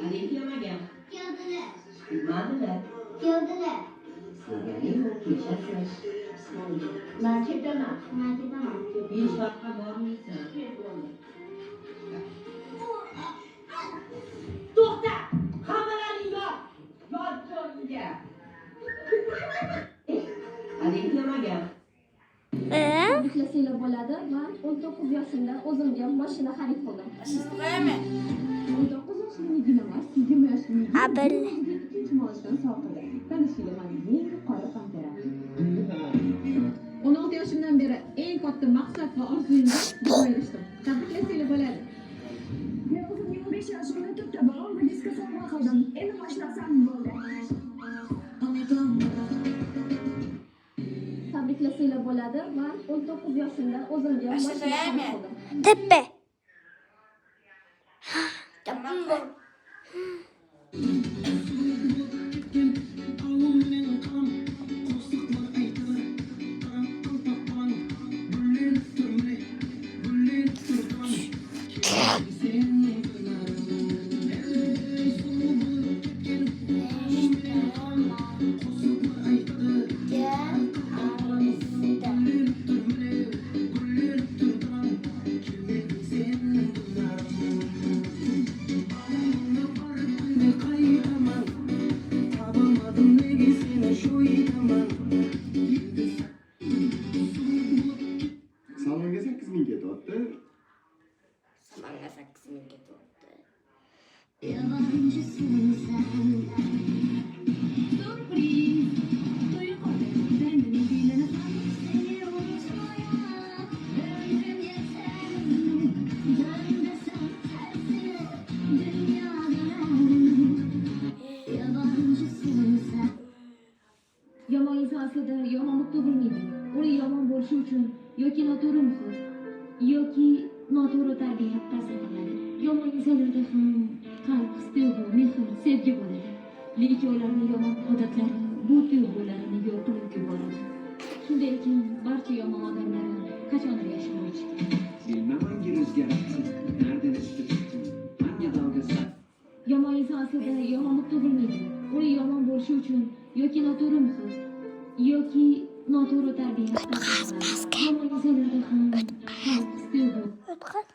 Aleykümselam. Geldiler. Bilmediler. Geldiler. Sizleri yok geçersiniz. Markette mi? Markete mi? Bir şarkı var mısın? To'xta! Hammalaring yot! Yot joyiga! Aleykümselam. Yuklasanglar bo'ladi. Men 19 yoshimda o'zimga mashina xarid qildim. 19 yoshimdagina emas, 20 yoshimda. Abel. Ikkinchi maoshdan soqildi. Tanishinglar mening eng yuqori pantera. 16 yoshimdan beri eng katta maqsad va orzuyimga erishdim. Tabriklasanglar bo'ladi. Men o'zim 25 yoshimda to'rtta balon va diska sovg'a qildim. Endi boshlasam bo'ldi. Tabriklasanglar bo'ladi. Men 19 yoshimda o'zimga mashina xarid qildim. Tepe. Salonga 8 ming ketyapti. Salonga 8 ming ketyapti. Yomon inson aslida yomonlik tug'ilmaydi. U yomon bo'lishi uchun yoki noto'g'ri muhit yoki noto'g'ri tarbiya ta'sir qiladi. Yomon insonlarda ham qalb, his-tuyg'u, mehr, sevgi bo'ladi. Lekin ularning yomon odatlari bu tuyg'ularini yo'q qilib yuboradi. Shunday ekan, barcha yomon odamlar qachondir yashamaydi. Bilmem rüzgarsız, nereden esti çıktın, hangi dalgası? Yomon inson aslida yomonlik tug'ilmaydi. U yomon bo'lishi uchun yoki noto'g'ri muhit yoki noto'g'ri tarbiya ta'sir qiladi. Yomon insonlarda ham qalb, his-tuyg'u O'tqan.